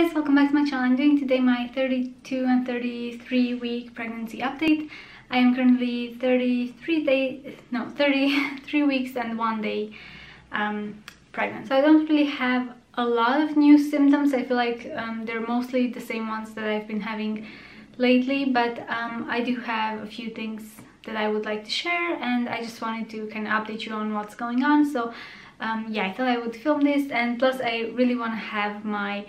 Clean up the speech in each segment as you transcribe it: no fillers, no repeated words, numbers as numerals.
guys, welcome back to my channel. I'm doing today my 32 and 33 week pregnancy update. I am currently 33 weeks and 1 day pregnant. So I don't really have a lot of new symptoms. I feel like they're mostly the same ones that I've been having lately, but I do have a few things that I would like to share, and I just wanted to kind of update you on what's going on. So yeah, I thought I would film this, and plus I really want to have my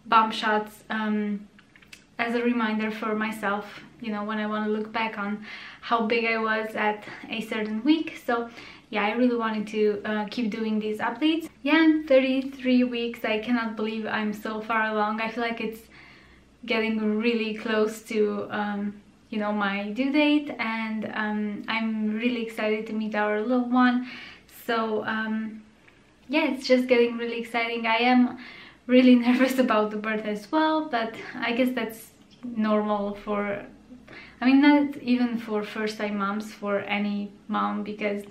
bump shots as a reminder for myself, you know, when I want to look back on how big I was at a certain week. So yeah, I really wanted to keep doing these updates. Yeah, 33 weeks. I cannot believe I'm so far along. I feel like it's getting really close to you know, my due date, and I'm really excited to meet our little one. So yeah, it's just getting really exciting. I am really nervous about the birth as well, but I guess that's normal for, I mean, not even for first-time moms, for any mom, because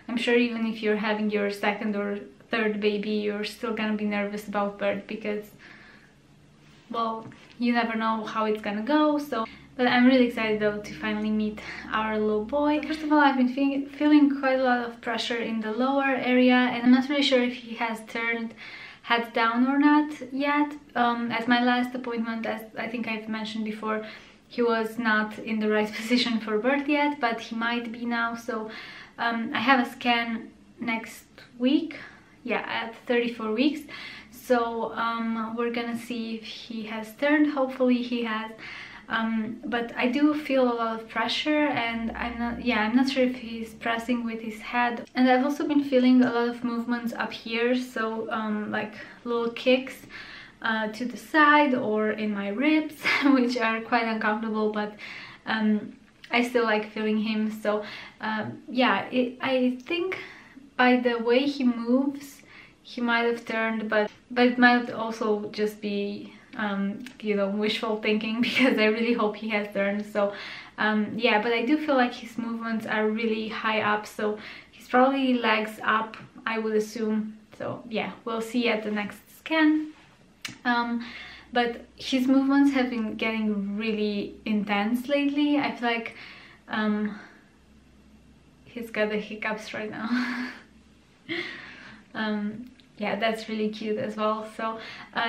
I'm sure even if you're having your second or third baby, you're still gonna be nervous about birth, because, well, you never know how it's gonna go. So but I'm really excited though to finally meet our little boy. First of all, I've been feeling quite a lot of pressure in the lower area, and I'm not really sure if he has turned head down or not yet. At my last appointment, as I think I've mentioned before, he was not in the right position for birth yet, but he might be now. So I have a scan next week, yeah, at 34 weeks. So we're gonna see if he has turned. Hopefully he has. But I do feel a lot of pressure, and I'm not sure if he's pressing with his head. And I've also been feeling a lot of movements up here, so like little kicks to the side or in my ribs, which are quite uncomfortable, but I still like feeling him. So yeah, I think by the way he moves, he might have turned, but it might also just be you know, wishful thinking, because I really hope he has turned. So yeah, but I do feel like his movements are really high up, so he's probably legs up, I would assume. So yeah, we'll see at the next scan. But his movements have been getting really intense lately. I feel like he's got the hiccups right now. Yeah, that's really cute as well. So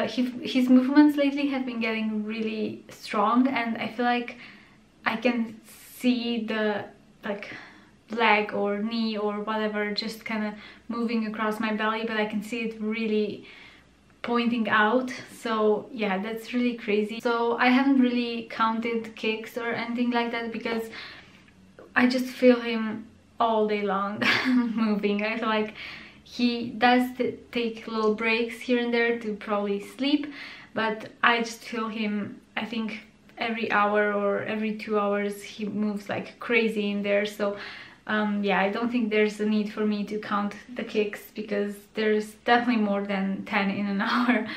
his movements lately have been getting really strong, and I feel like I can see the like leg or knee or whatever just kind of moving across my belly, but I can see it really pointing out. So yeah, that's really crazy. So I haven't really counted kicks or anything like that, because I just feel him all day long moving. I feel like he does take little breaks here and there to probably sleep, but I just feel him, I think every hour or every 2 hours he moves like crazy in there. So yeah, I don't think there's a need for me to count the kicks, because there's definitely more than 10 in an hour.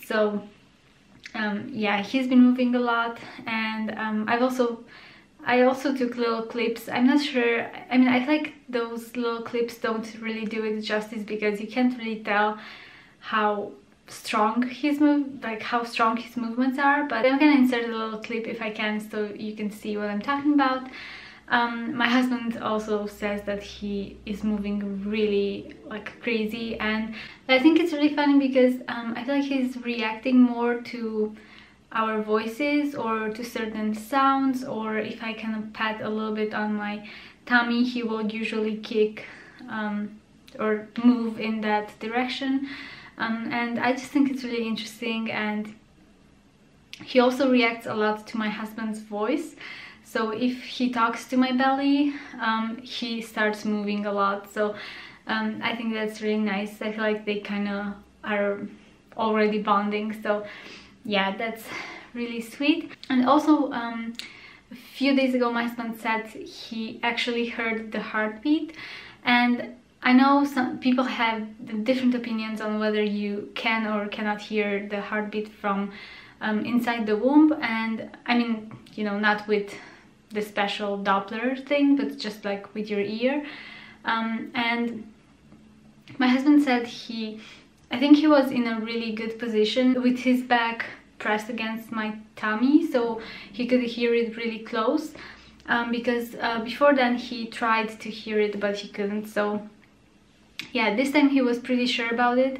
So yeah, he's been moving a lot, and I also took little clips. I'm not sure, I mean, I feel like those little clips don't really do it justice, because you can't really tell how strong his movements are. But I'm gonna insert a little clip if I can, so you can see what I'm talking about. My husband also says that he is moving really like crazy, and I think it's really funny because I feel like he's reacting more to our voices or to certain sounds, or if I kind of pat a little bit on my tummy, he will usually kick or move in that direction, and I just think it's really interesting. And he also reacts a lot to my husband's voice. So if he talks to my belly, he starts moving a lot. So I think that's really nice. I feel like they kind of are already bonding. So yeah, that's really sweet. And also a few days ago my husband said he actually heard the heartbeat, and I know some people have different opinions on whether you can or cannot hear the heartbeat from inside the womb. And I mean, you know, not with the special Doppler thing, but just like with your ear. And my husband said I think he was in a really good position with his back pressed against my tummy so he could hear it really close, because before then he tried to hear it but he couldn't. So yeah, this time he was pretty sure about it,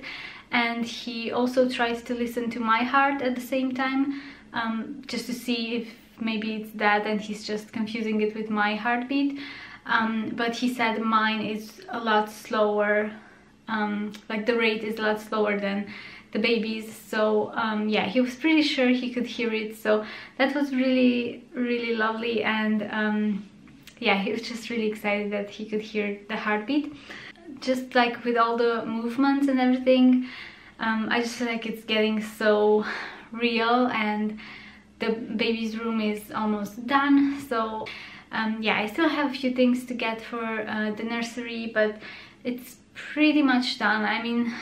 and he also tried to listen to my heart at the same time, just to see if maybe it's that and he's just confusing it with my heartbeat. But he said mine is a lot slower, like the rate is a lot slower than the baby's. So yeah, he was pretty sure he could hear it, so that was really lovely. And yeah, he was just really excited that he could hear the heartbeat. Just like with all the movements and everything, I just feel like it's getting so real, and the baby's room is almost done. So yeah, I still have a few things to get for the nursery, but it's pretty much done. I mean,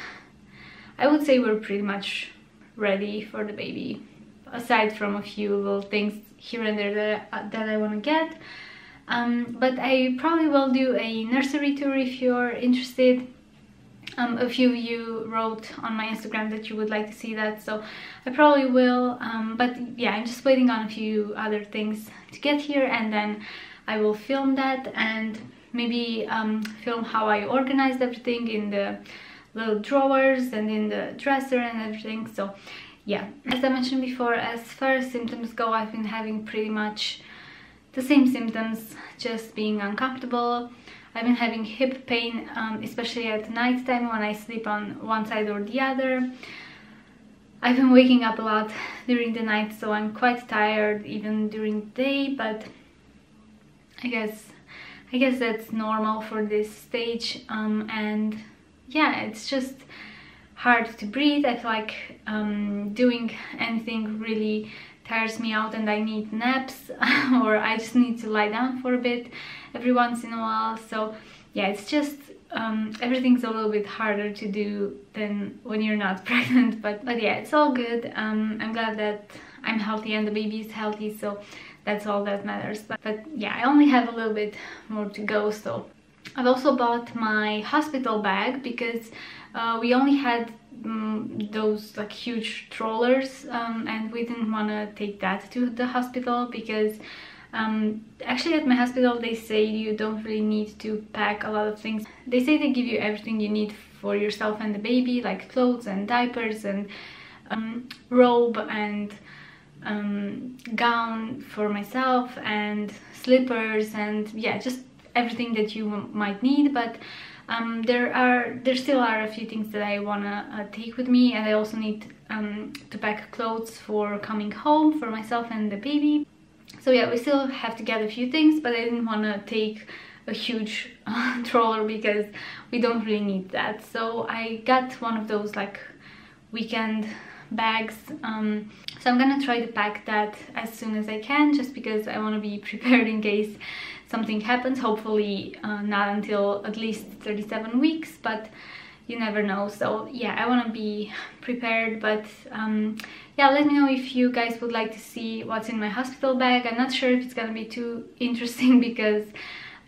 I would say we're pretty much ready for the baby, aside from a few little things here and there that I want to get. But I probably will do a nursery tour if you're interested. A few of you wrote on my Instagram that you would like to see that, so I probably will. But yeah, I'm just waiting on a few other things to get here, and then I will film that and maybe film how I organized everything in the little drawers and in the dresser and everything. So yeah, as I mentioned before, as far as symptoms go, I've been having pretty much the same symptoms, just being uncomfortable. I've been having hip pain, especially at night time when I sleep on one side or the other. I've been waking up a lot during the night, so I'm quite tired even during the day, but I guess that's normal for this stage. And yeah, it's just hard to breathe. I feel like doing anything really tires me out, and I need naps or I just need to lie down for a bit every once in a while. So yeah, it's just everything's a little bit harder to do than when you're not pregnant, but yeah, it's all good. I'm glad that I'm healthy and the baby is healthy, so that's all that matters. But yeah, I only have a little bit more to go. So I've also bought my hospital bag because we only had those like huge strollers, and we didn't want to take that to the hospital because actually at my hospital they say you don't really need to pack a lot of things. They say they give you everything you need for yourself and the baby, like clothes and diapers and robe and gown for myself and slippers, and yeah, just everything that you might need. But there still are a few things that I wanna take with me, and I also need to pack clothes for coming home for myself and the baby. So yeah, we still have to get a few things, but I didn't want to take a huge stroller because we don't really need that. So I got one of those like weekend bags. So I'm gonna try to pack that as soon as I can, just because I want to be prepared in case something happens. Hopefully not until at least 37 weeks, but you never know. So yeah, I want to be prepared. But yeah, let me know if you guys would like to see what's in my hospital bag. I'm not sure if it's gonna be too interesting because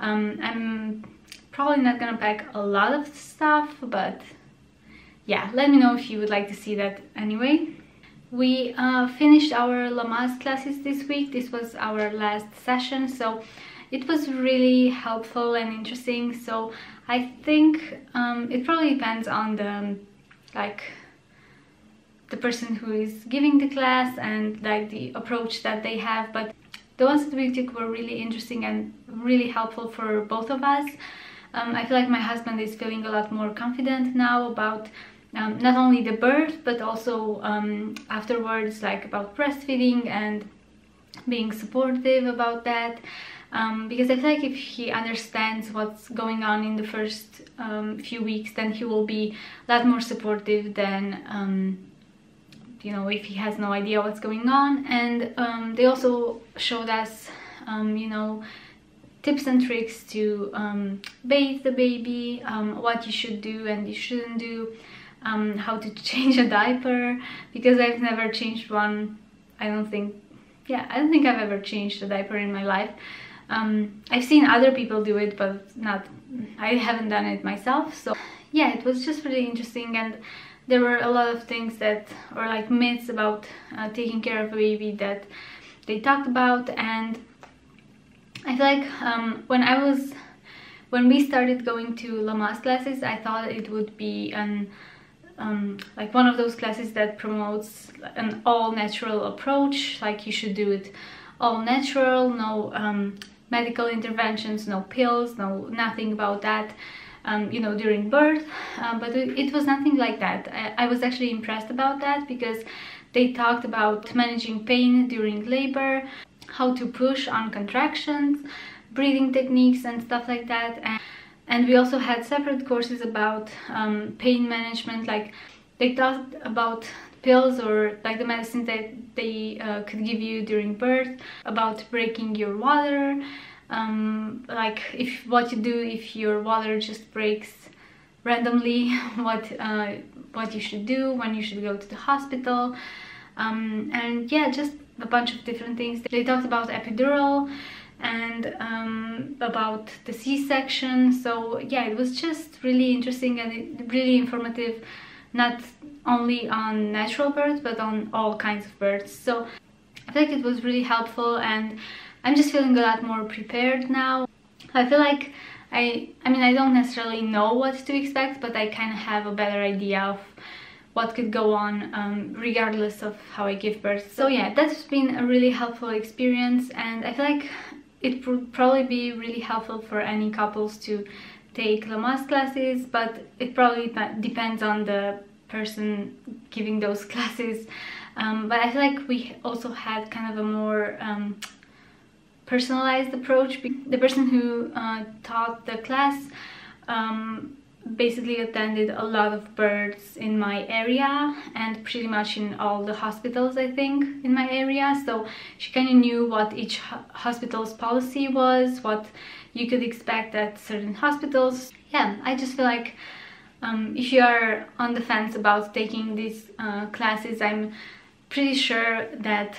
I'm probably not gonna pack a lot of stuff, but yeah, let me know if you would like to see that anyway. We finished our Lamaze classes this week. This was our last session, so it was really helpful and interesting. So I think it probably depends on the person who is giving the class and like the approach that they have, but the ones that we took were really interesting and really helpful for both of us. I feel like my husband is feeling a lot more confident now about not only the birth but also afterwards, like about breastfeeding and being supportive about that. Because I feel like if he understands what's going on in the first few weeks, then he will be a lot more supportive than you know, if he has no idea what's going on. And they also showed us you know, tips and tricks to bathe the baby, what you should do and you shouldn't do, how to change a diaper, because I've never changed one. I don't think I've ever changed a diaper in my life. I've seen other people do it, but I haven't done it myself. So yeah, it was just really interesting, and there were a lot of things that, or like myths about taking care of a baby that they talked about. And I feel like when we started going to Lamaze classes, I thought it would be like one of those classes that promotes an all-natural approach, like you should do it all natural, no medical interventions, no pills, nothing about that, you know, during birth. But it was nothing like that. I was actually impressed about that, because they talked about managing pain during labor, how to push on contractions, breathing techniques and stuff like that. And we also had separate courses about pain management, like they talked about pills or like the medicines that they could give you during birth, about breaking your water, like what you do if your water just breaks randomly, what you should do, when you should go to the hospital, and yeah, just a bunch of different things. They talked about epidural and about the C-section. So yeah, it was just really interesting and really informative, not only on natural births but on all kinds of births. So I feel like it was really helpful, and I'm just feeling a lot more prepared now. I feel like I mean, I don't necessarily know what to expect, but I kind of have a better idea of what could go on regardless of how I give birth. So yeah, that's been a really helpful experience, and I feel like it would probably be really helpful for any couples to take Lamaze classes, but it probably depends on the person giving those classes. But I feel like we also had kind of a more personalized approach. The person who taught the class basically attended a lot of births in my area and pretty much in all the hospitals, I think, in my area. So she kind of knew what each hospital's policy was, what you could expect at certain hospitals. Yeah, I just feel like if you are on the fence about taking these classes, I'm pretty sure that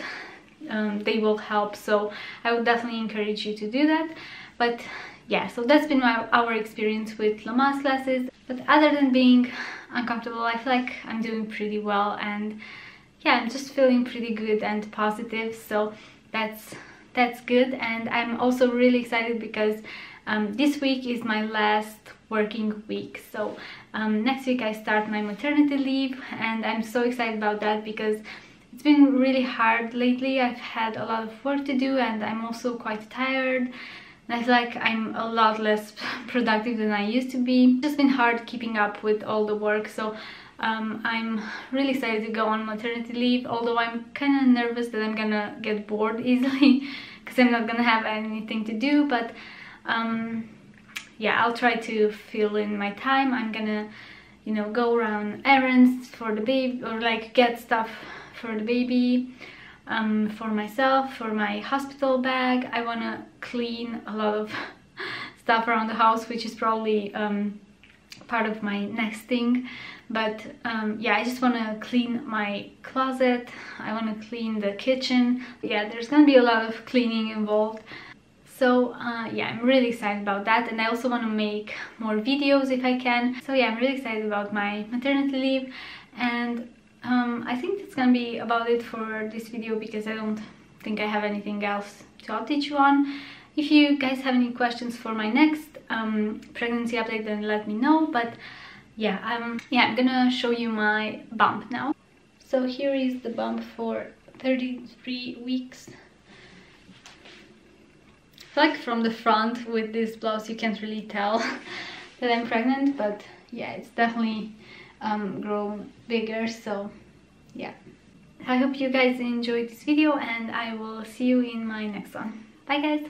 they will help. So I would definitely encourage you to do that. But yeah, so that's been our experience with Lamaze classes. But other than being uncomfortable, I feel like I'm doing pretty well, and yeah, I'm just feeling pretty good and positive. So that's good. And I'm also really excited because this week is my last working week. So next week I start my maternity leave, and I'm so excited about that because it's been really hard lately. I've had a lot of work to do, and I'm also quite tired. And I feel like I'm a lot less productive than I used to be. It's just been hard keeping up with all the work. So I'm really excited to go on maternity leave, although I'm kind of nervous that I'm gonna get bored easily because I'm not gonna have anything to do. But yeah, I'll try to fill in my time. I'm gonna, you know, go around errands for the baby, or like get stuff for the baby, for myself, for my hospital bag. I want to clean a lot of stuff around the house, which is probably part of my next thing. But yeah, I just want to clean my closet. I want to clean the kitchen. Yeah, there's gonna be a lot of cleaning involved. So yeah, I'm really excited about that, and I also want to make more videos if I can. So yeah, I'm really excited about my maternity leave, and I think that's gonna be about it for this video because I don't think I have anything else to update you on. If you guys have any questions for my next pregnancy update, then let me know. But yeah, I'm gonna show you my bump now. So here is the bump for 33 weeks. Like from the front with this blouse you can't really tell that I'm pregnant, but yeah, it's definitely grown bigger. So yeah, I hope you guys enjoyed this video, and I will see you in my next one. Bye guys.